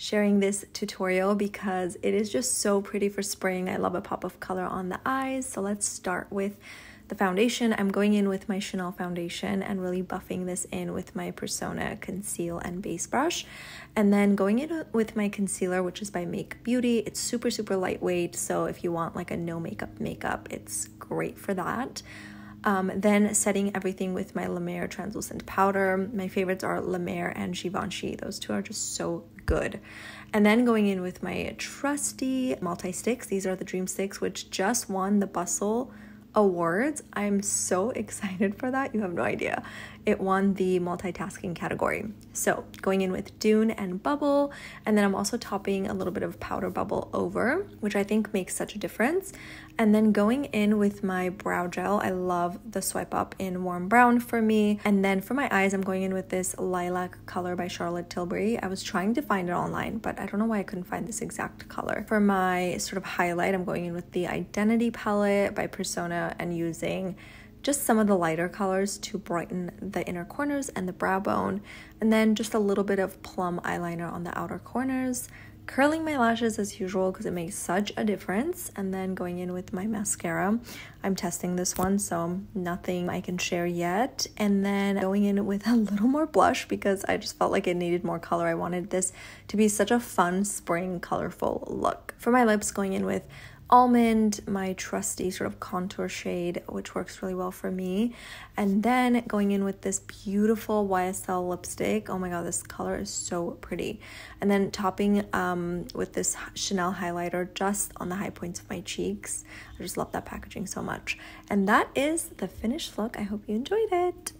sharing this tutorial because it is just so pretty for spring. I love a pop of color on the eyes. So let's start with the foundation. I'm going in with my Chanel foundation and really buffing this in with my Persona Conceal and Base Brush. And then going in with my concealer, which is by Make Beauty. It's super, super lightweight. So if you want like a no makeup, it's great for that. Then setting everything with my La Mer translucent powder. My favorites are La Mer and Givenchy. Those two are just so good. And then going in with my trusty multi-sticks. These are the Dream Sticks, which just won the Bustle Awards. I'm so excited for that. You have no idea. It won the multitasking category. So going in with Dune and Bubble, and then I'm also topping a little bit of Powder Bubble over, which I think makes such a difference. And then going in with my brow gel. I love the Swipe Up in Warm Brown for me. And then for my eyes, I'm going in with this Lilac color by Charlotte Tilbury. I was trying to find it online, but I don't know why I couldn't find this exact color. For my sort of highlight, I'm going in with the Identity palette by Persona and using just some of the lighter colors to brighten the inner corners and the brow bone, and then just a little bit of plum eyeliner on the outer corners, curling my lashes as usual because it makes such a difference, and then going in with my mascara. I'm testing this one, so nothing I can share yet, and then going in with a little more blush because I just felt like it needed more color. I wanted this to be such a fun spring colorful look. For my lips, going in with Almond, my trusty sort of contour shade, which works really well for me. And then going in with this beautiful YSL lipstick. Oh my god, this color is so pretty. And then topping with this Chanel highlighter just on the high points of my cheeks. I just love that packaging so much. And that is the finished look. I hope you enjoyed it.